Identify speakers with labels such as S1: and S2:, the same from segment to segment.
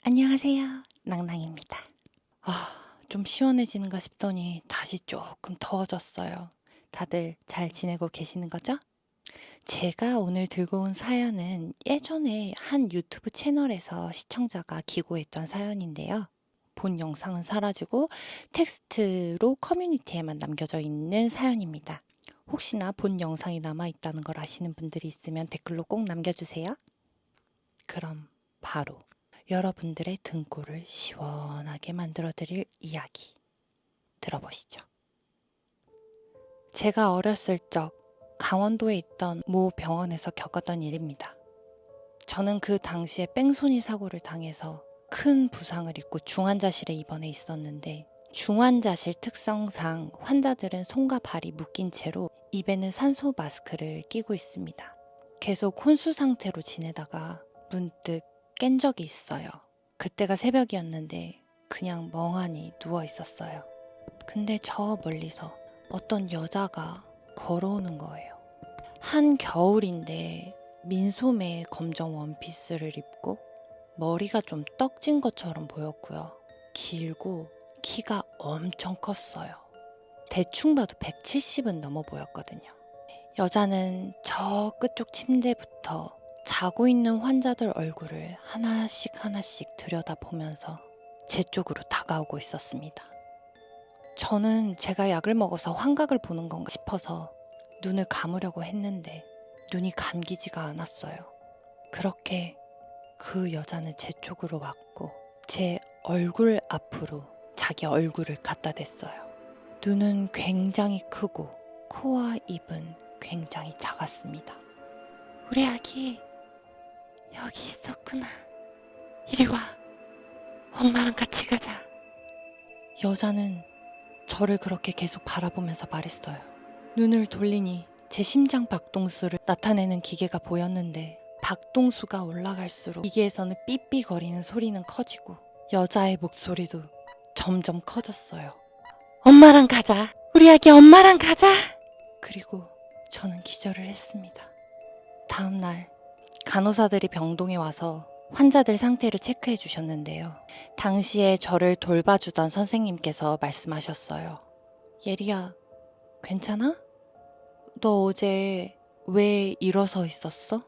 S1: 안녕하세요. 낭낭입니다. 좀 시원해지는가 싶더니 다시 조금 더워졌어요. 다들 잘 지내고 계시는 거죠? 제가 오늘 들고 온 사연은 예전에 한 유튜브 채널에서 시청자가 기고했던 사연인데요. 본 영상은 사라지고 텍스트로 커뮤니티에만 남겨져 있는 사연입니다. 혹시나 본 영상이 남아있다는 걸 아시는 분들이 있으면 댓글로 꼭 남겨주세요. 그럼 바로 여러분들의 등골을 시원하게 만들어드릴 이야기 들어보시죠. 제가 어렸을 적 강원도에 있던 모 병원에서 겪었던 일입니다. 저는 그 당시에 뺑소니 사고를 당해서 큰 부상을 입고 중환자실에 입원해 있었는데, 중환자실 특성상 환자들은 손과 발이 묶인 채로 입에는 산소 마스크를 끼고 있습니다. 계속 혼수 상태로 지내다가 문득 깬 적이 있어요. 그때가 새벽이었는데 그냥 멍하니 누워 있었어요. 근데 저 멀리서 어떤 여자가 걸어오는 거예요. 한겨울인데 민소매 검정 원피스를 입고 머리가 좀 떡진 것처럼 보였고요. 길고 키가 엄청 컸어요. 대충 봐도 170은 넘어 보였거든요. 여자는 저 끝쪽 침대부터 자고 있는 환자들 얼굴을 하나씩 하나씩 들여다보면서 제 쪽으로 다가오고 있었습니다. 저는 제가 약을 먹어서 환각을 보는 건가 싶어서 눈을 감으려고 했는데 눈이 감기지가 않았어요. 그렇게 그 여자는 제 쪽으로 왔고 제 얼굴 앞으로 자기 얼굴을 갖다 댔어요. 눈은 굉장히 크고 코와 입은 굉장히 작았습니다. 우리 아기 여기 있었구나. 이리 와. 엄마랑 같이 가자. 여자는 저를 그렇게 계속 바라보면서 말했어요. 눈을 돌리니 제 심장 박동수를 나타내는 기계가 보였는데, 박동수가 올라갈수록 기계에서는 삐삐거리는 소리는 커지고 여자의 목소리도 점점 커졌어요. 엄마랑 가자. 우리 아기 엄마랑 가자. 그리고 저는 기절을 했습니다. 다음 날 간호사들이 병동에 와서 환자들 상태를 체크해 주셨는데요. 당시에 저를 돌봐주던 선생님께서 말씀하셨어요. 예리야, 괜찮아? 너 어제 왜 일어서 있었어?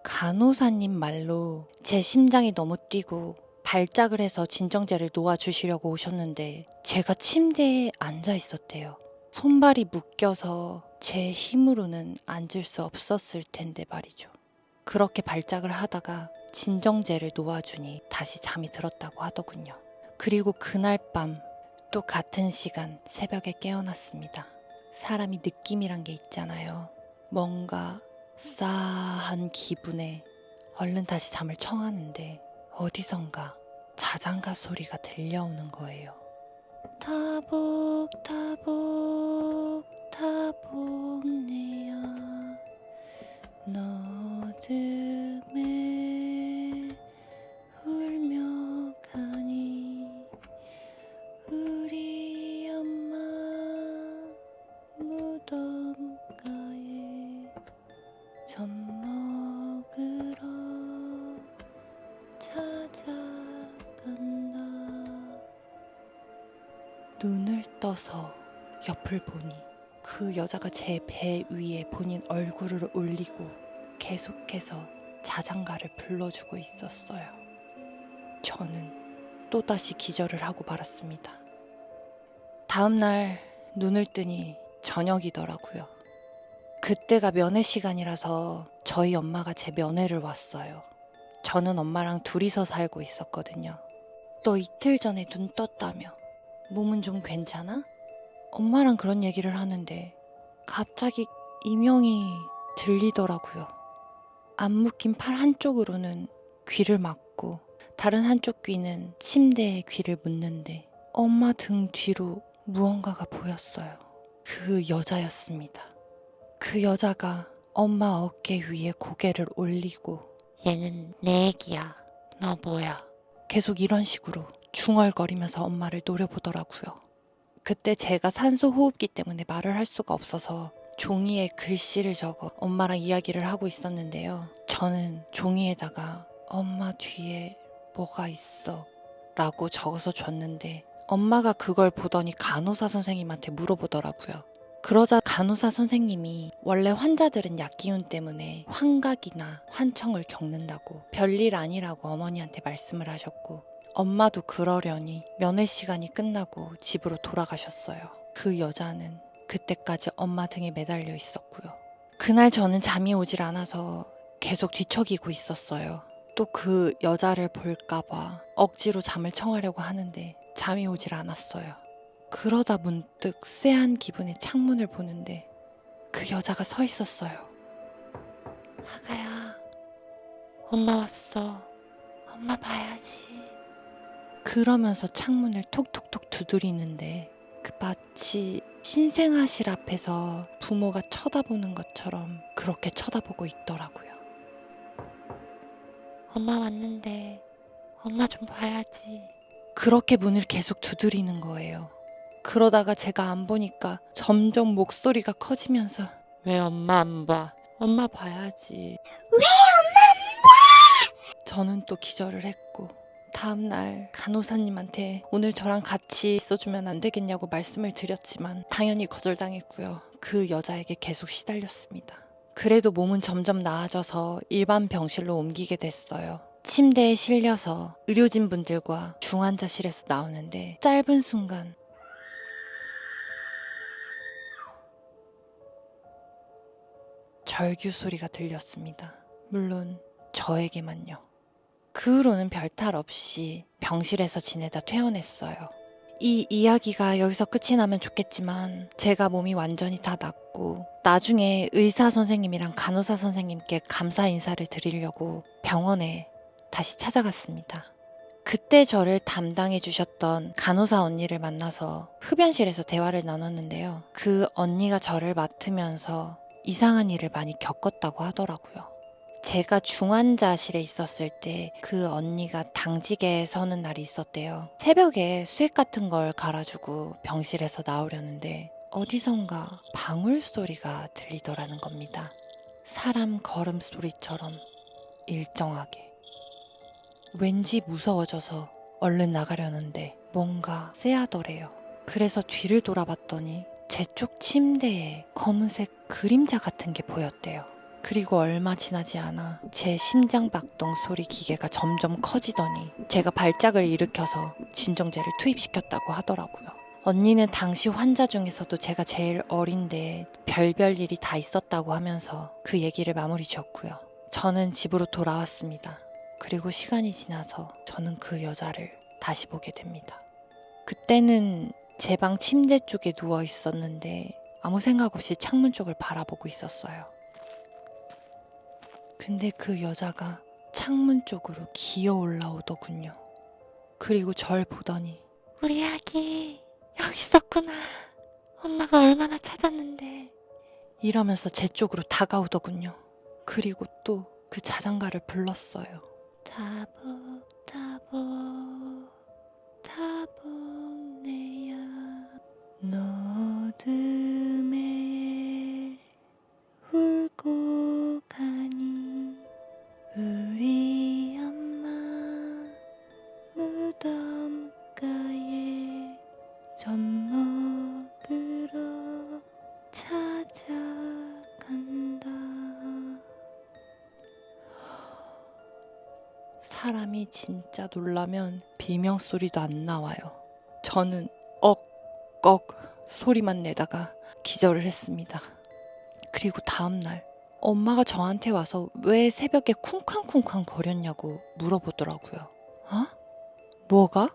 S1: 간호사님 말로 제 심장이 너무 뛰고 발작을 해서 진정제를 놓아주시려고 오셨는데 제가 침대에 앉아 있었대요. 손발이 묶여서 제 힘으로는 앉을 수 없었을 텐데 말이죠. 그렇게 발작을 하다가 진정제를 놓아주니 다시 잠이 들었다고 하더군요. 그리고 그날 밤 또 같은 시간 새벽에 깨어났습니다. 사람이 느낌이란 게 있잖아요. 뭔가 싸한 기분에 얼른 다시 잠을 청하는데 어디선가 자장가 소리가 들려오는 거예요. 타복 타복 타복 내야 너듬에 울며 가니 우리 엄마 무덤가에 젖 먹으러 찾아간다. 눈을 떠서 옆을 보니 그 여자가 제 배 위에 본인 얼굴을 올리고 계속해서 자장가를 불러주고 있었어요. 저는 또다시 기절을 하고 말았습니다. 다음날 눈을 뜨니 저녁이더라고요. 그때가 면회 시간이라서 저희 엄마가 제 면회를 왔어요. 저는 엄마랑 둘이서 살고 있었거든요. 너 이틀 전에 눈 떴다며? 몸은 좀 괜찮아? 엄마랑 그런 얘기를 하는데 갑자기 이명이 들리더라고요. 안 묶인 팔 한쪽으로는 귀를 막고 다른 한쪽 귀는 침대에 귀를 묻는데 엄마 등 뒤로 무언가가 보였어요. 그 여자였습니다. 그 여자가 엄마 어깨 위에 고개를 올리고 얘는 내 애기야. 너 뭐야? 계속 이런 식으로 중얼거리면서 엄마를 노려보더라고요. 그때 제가 산소 호흡기 때문에 말을 할 수가 없어서 종이에 글씨를 적어 엄마랑 이야기를 하고 있었는데요. 저는 종이에다가 엄마 뒤에 뭐가 있어? 라고 적어서 줬는데 엄마가 그걸 보더니 간호사 선생님한테 물어보더라고요. 그러자 간호사 선생님이 원래 환자들은 약기운 때문에 환각이나 환청을 겪는다고 별일 아니라고 어머니한테 말씀을 하셨고 엄마도 그러려니 면회 시간이 끝나고 집으로 돌아가셨어요. 그 여자는 그때까지 엄마 등에 매달려 있었고요. 그날 저는 잠이 오질 않아서 계속 뒤척이고 있었어요. 또 그 여자를 볼까봐 억지로 잠을 청하려고 하는데 잠이 오질 않았어요. 그러다 문득 쎄한 기분에 창문을 보는데 그 여자가 서 있었어요. 아가야, 엄마 왔어. 엄마 봐야지. 그러면서 창문을 톡톡톡 두드리는데 마치 신생아실 앞에서 부모가 쳐다보는 것처럼 그렇게 쳐다보고 있더라고요. 엄마 왔는데 엄마 좀 봐야지. 그렇게 문을 계속 두드리는 거예요. 그러다가 제가 안 보니까 점점 목소리가 커지면서 왜 엄마 안 봐? 엄마 봐야지. 왜 엄마 안 봐? 저는 또 기절을 했고 다음날 간호사님한테 오늘 저랑 같이 있어주면 안 되겠냐고 말씀을 드렸지만 당연히 거절당했고요. 그 여자에게 계속 시달렸습니다. 그래도 몸은 점점 나아져서 일반 병실로 옮기게 됐어요. 침대에 실려서 의료진분들과 중환자실에서 나오는데 짧은 순간 절규 소리가 들렸습니다. 물론 저에게만요. 그 후로는 별탈 없이 병실에서 지내다 퇴원했어요. 이 이야기가 여기서 끝이 나면 좋겠지만 제가 몸이 완전히 다 낫고 나중에 의사 선생님이랑 간호사 선생님께 감사 인사를 드리려고 병원에 다시 찾아갔습니다. 그때 저를 담당해 주셨던 간호사 언니를 만나서 흡연실에서 대화를 나눴는데요. 그 언니가 저를 맡으면서 이상한 일을 많이 겪었다고 하더라고요. 제가 중환자실에 있었을 때 그 언니가 당직에 서는 날이 있었대요. 새벽에 수액 같은 걸 갈아주고 병실에서 나오려는데 어디선가 방울 소리가 들리더라는 겁니다. 사람 걸음 소리처럼 일정하게. 왠지 무서워져서 얼른 나가려는데 뭔가 쎄하더래요. 그래서 뒤를 돌아봤더니 제 쪽 침대에 검은색 그림자 같은 게 보였대요. 그리고 얼마 지나지 않아 제 심장박동 소리 기계가 점점 커지더니 제가 발작을 일으켜서 진정제를 투입시켰다고 하더라고요. 언니는 당시 환자 중에서도 제가 제일 어린데 별별 일이 다 있었다고 하면서 그 얘기를 마무리 지었고요. 저는 집으로 돌아왔습니다. 그리고 시간이 지나서 저는 그 여자를 다시 보게 됩니다. 그때는 제 방 침대 쪽에 누워 있었는데 아무 생각 없이 창문 쪽을 바라보고 있었어요. 근데 그 여자가 창문 쪽으로 기어 올라오더군요. 그리고 절 보더니 우리 아기 여기 있었구나. 엄마가 얼마나 찾았는데. 이러면서 제 쪽으로 다가오더군요. 그리고 또 그 자장가를 불렀어요. 타보 타보 타보네야 너듬에 울고 가니 우리 엄마 무덤가에 젖 먹으러 찾아간다. 사람이 진짜 놀라면 비명소리도 안 나와요. 저는 억억 소리만 내다가 기절을 했습니다. 그리고 다음날 엄마가 저한테 와서 왜 새벽에 쿵쾅쿵쾅 거렸냐고 물어보더라고요. 어? 뭐가?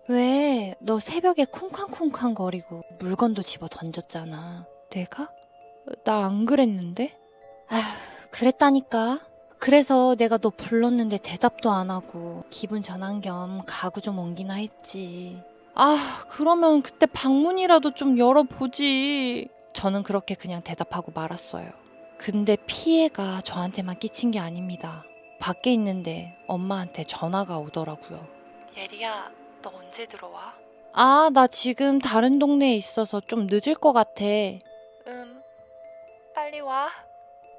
S1: 왜 너 새벽에 쿵쾅쿵쾅 거리고 물건도 집어 던졌잖아. 내가? 나 안 그랬는데? 아휴, 그랬다니까. 그래서 내가 너 불렀는데 대답도 안 하고 기분 전환 겸 가구 좀 옮기나 했지. 아, 그러면 그때 방문이라도 좀 열어보지. 저는 그렇게 그냥 대답하고 말았어요. 근데 피해가 저한테만 끼친 게 아닙니다. 밖에 있는데 엄마한테 전화가 오더라고요. 예리야, 너 언제 들어와? 아, 나 지금 다른 동네에 있어서 좀 늦을 것 같아. 빨리 와.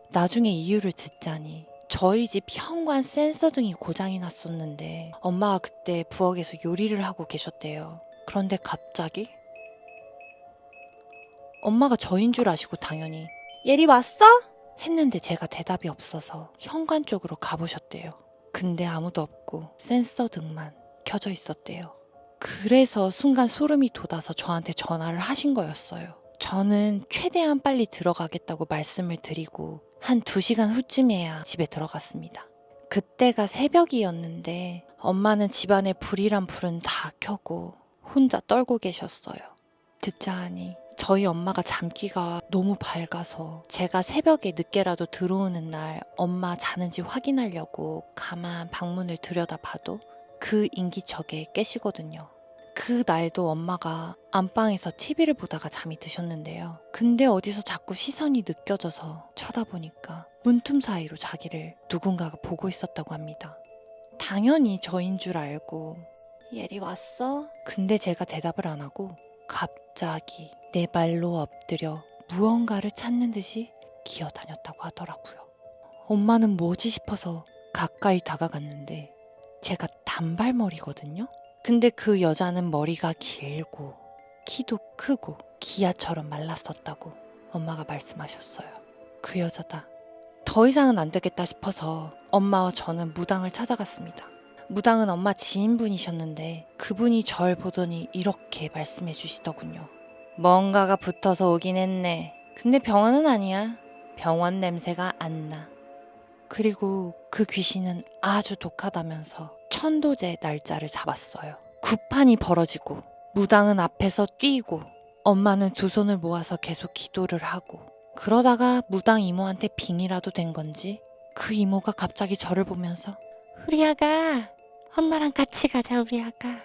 S1: 나중에 이유를 듣자니 저희 집 현관 센서 등이 고장이 났었는데 엄마가 그때 부엌에서 요리를 하고 계셨대요. 그런데 갑자기 엄마가 저인 줄 아시고 당연히 예리 왔어? 했는데 제가 대답이 없어서 현관 쪽으로 가보셨대요. 근데 아무도 없고 센서 등만 켜져 있었대요. 그래서 순간 소름이 돋아서 저한테 전화를 하신 거였어요. 저는 최대한 빨리 들어가겠다고 말씀을 드리고 한 2시간 후쯤에야 집에 들어갔습니다. 그때가 새벽이었는데 엄마는 집안에 불이란 불은 다 켜고 혼자 떨고 계셨어요. 듣자 하니 저희 엄마가 잠기가 너무 밝아서 제가 새벽에 늦게라도 들어오는 날 엄마 자는지 확인하려고 가만 방문을 들여다봐도 그 인기척에 깨시거든요. 그 날도 엄마가 안방에서 TV를 보다가 잠이 드셨는데요. 근데 어디서 자꾸 시선이 느껴져서 쳐다보니까 문틈 사이로 자기를 누군가가 보고 있었다고 합니다. 당연히 저인 줄 알고 예리 왔어? 근데 제가 대답을 안 하고 갑자기 내 발로 엎드려 무언가를 찾는 듯이 기어다녔다고 하더라고요. 엄마는 뭐지 싶어서 가까이 다가갔는데 제가 단발머리거든요. 근데 그 여자는 머리가 길고 키도 크고 기아처럼 말랐었다고 엄마가 말씀하셨어요. 그 여자다. 더 이상은 안 되겠다 싶어서 엄마와 저는 무당을 찾아갔습니다. 무당은 엄마 지인분이셨는데 그분이 절 보더니 이렇게 말씀해 주시더군요. 뭔가가 붙어서 오긴 했네. 근데 병원은 아니야. 병원 냄새가 안 나. 그리고 그 귀신은 아주 독하다면서 천도제 날짜를 잡았어요. 구판이 벌어지고 무당은 앞에서 뛰고 엄마는 두 손을 모아서 계속 기도를 하고 그러다가 무당 이모한테 빙이라도 된 건지 그 이모가 갑자기 저를 보면서 우리 아가 엄마랑 같이 가자 우리 아가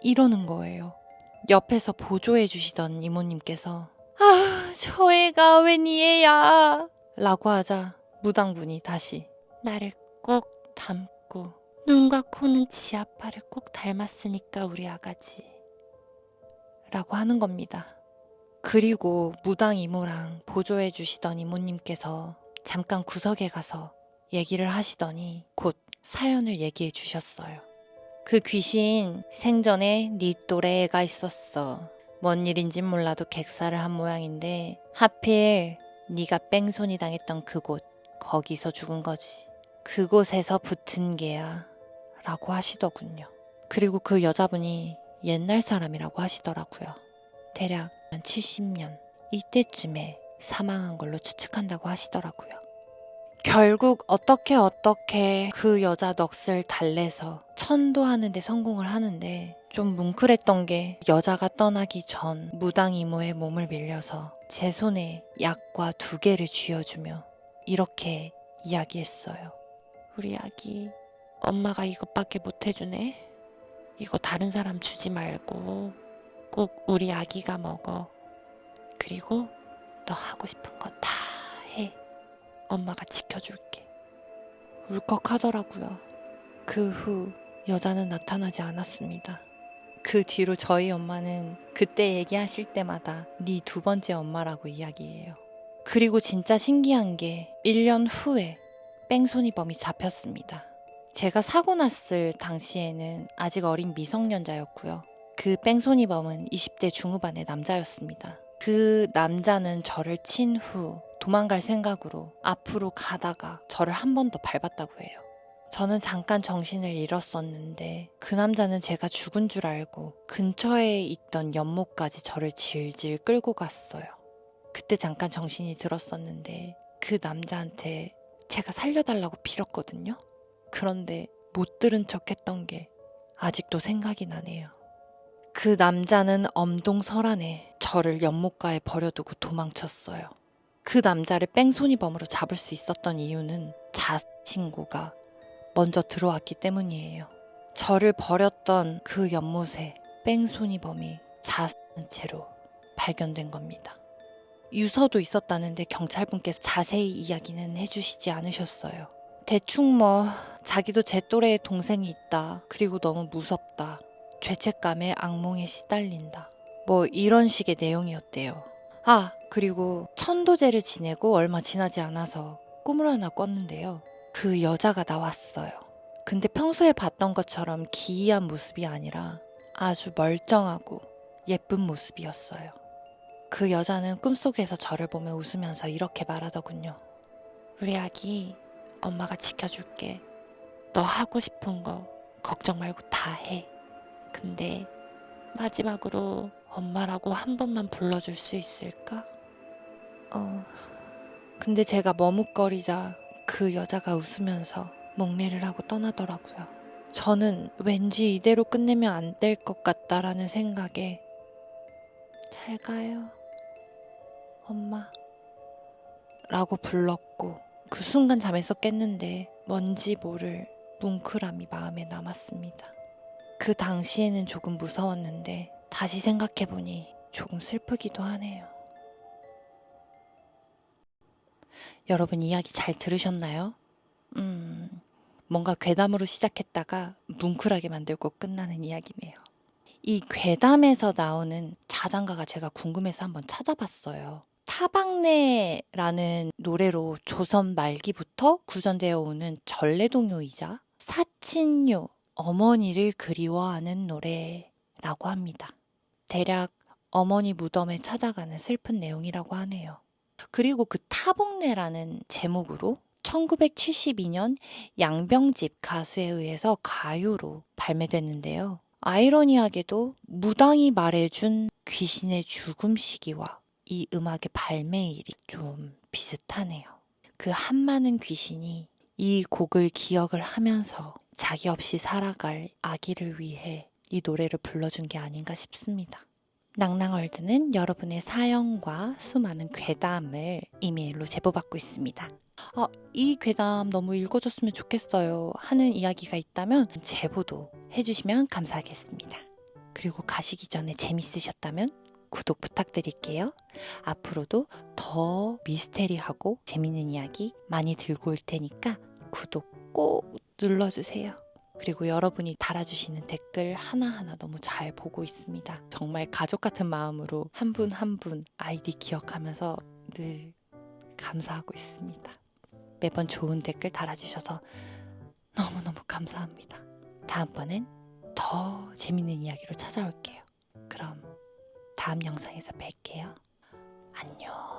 S1: 이러는 거예요. 옆에서 보조해 주시던 이모님께서 저 애가 웬 이 애야 라고 하자 무당분이 다시 나를 꼭 닮고 눈과 코는 지 아빠를 꼭 닮았으니까 우리 아가지 라고 하는 겁니다. 그리고 무당 이모랑 보조해 주시던 이모님께서 잠깐 구석에 가서 얘기를 하시더니 곧 사연을 얘기해 주셨어요. 그 귀신 생전에 네 또래 애가 있었어. 뭔 일인진 몰라도 객사를 한 모양인데 하필 네가 뺑소니 당했던 그곳 거기서 죽은 거지. 그곳에서 붙은 게야 라고 하시더군요. 그리고 그 여자분이 옛날 사람이라고 하시더라고요. 대략 한 70년 이때쯤에 사망한 걸로 추측한다고 하시더라고요. 결국 어떻게 그 여자 넋을 달래서 천도하는 데 성공을 하는데 좀 뭉클했던 게 여자가 떠나기 전 무당 이모의 몸을 빌려서 제 손에 약과 2개를 쥐어주며 이렇게 이야기했어요. 우리 아기 엄마가 이것밖에 못 해주네. 이거 다른 사람 주지 말고 꼭 우리 아기가 먹어. 그리고 너 하고 싶은 거 다 해. 엄마가 지켜줄게. 울컥하더라고요. 그 후 여자는 나타나지 않았습니다. 그 뒤로 저희 엄마는 그때 얘기하실 때마다 네 2번째 엄마라고 이야기해요. 그리고 진짜 신기한 게 1년 후에 뺑소니범이 잡혔습니다. 제가 사고 났을 당시에는 아직 어린 미성년자였고요. 그 뺑소니범은 20대 중후반의 남자였습니다. 그 남자는 저를 친 후 도망갈 생각으로 앞으로 가다가 저를 한 번 더 밟았다고 해요. 저는 잠깐 정신을 잃었었는데 그 남자는 제가 죽은 줄 알고 근처에 있던 연못까지 저를 질질 끌고 갔어요. 그때 잠깐 정신이 들었었는데 그 남자한테 제가 살려달라고 빌었거든요. 그런데 못 들은 척 했던 게 아직도 생각이 나네요. 그 남자는 엄동설안에 저를 연못가에 버려두고 도망쳤어요. 그 남자를 뺑소니범으로 잡을 수 있었던 이유는 자신고가 먼저 들어왔기 때문이에요. 저를 버렸던 그 연못에 뺑소니범이 자살한 채로 발견된 겁니다. 유서도 있었다는데 경찰분께서 자세히 이야기는 해주시지 않으셨어요. 대충 자기도 제 또래의 동생이 있다. 그리고 너무 무섭다. 죄책감에 악몽에 시달린다. 이런 식의 내용이었대요. 그리고 천도제를 지내고 얼마 지나지 않아서 꿈을 하나 꿨는데요. 그 여자가 나왔어요. 근데 평소에 봤던 것처럼 기이한 모습이 아니라 아주 멀쩡하고 예쁜 모습이었어요. 그 여자는 꿈속에서 저를 보며 웃으면서 이렇게 말하더군요. 우리 아기, 엄마가 지켜줄게. 너 하고 싶은 거 걱정 말고 다 해. 근데 마지막으로 엄마라고 한 번만 불러줄 수 있을까? 근데 제가 머뭇거리자 그 여자가 웃으면서 목례를 하고 떠나더라고요. 저는 왠지 이대로 끝내면 안 될 것 같다라는 생각에 잘 가요, 엄마 라고 불렀고 그 순간 잠에서 깼는데 뭔지 모를 뭉클함이 마음에 남았습니다. 그 당시에는 조금 무서웠는데 다시 생각해보니 조금 슬프기도 하네요. 여러분 이야기 잘 들으셨나요? 뭔가 괴담으로 시작했다가 뭉클하게 만들고 끝나는 이야기네요. 이 괴담에서 나오는 자장가가 제가 궁금해서 한번 찾아봤어요. 타박내라는 노래로 조선 말기부터 구전되어 오는 전래동요이자 사친요, 어머니를 그리워하는 노래라고 합니다. 대략 어머니 무덤에 찾아가는 슬픈 내용이라고 하네요. 그리고 그 타복내라는 제목으로 1972년 양병집 가수에 의해서 가요로 발매됐는데요. 아이러니하게도 무당이 말해준 귀신의 죽음 시기와 이 음악의 발매일이 좀 비슷하네요. 그 한많은 귀신이 이 곡을 기억을 하면서 자기 없이 살아갈 아기를 위해 이 노래를 불러준 게 아닌가 싶습니다. 낭낭월드는 여러분의 사연과 수많은 괴담을 이메일로 제보받고 있습니다. 이 괴담 너무 읽어줬으면 좋겠어요 하는 이야기가 있다면 제보도 해주시면 감사하겠습니다. 그리고 가시기 전에 재밌으셨다면 구독 부탁드릴게요. 앞으로도 더 미스테리하고 재밌는 이야기 많이 들고 올 테니까 구독 꼭 눌러주세요. 그리고 여러분이 달아주시는 댓글 하나하나 너무 잘 보고 있습니다. 정말 가족 같은 마음으로 한 분 한 분 아이디 기억하면서 늘 감사하고 있습니다. 매번 좋은 댓글 달아주셔서 너무너무 감사합니다. 다음번엔 더 재밌는 이야기로 찾아올게요. 그럼 다음 영상에서 뵐게요. 안녕.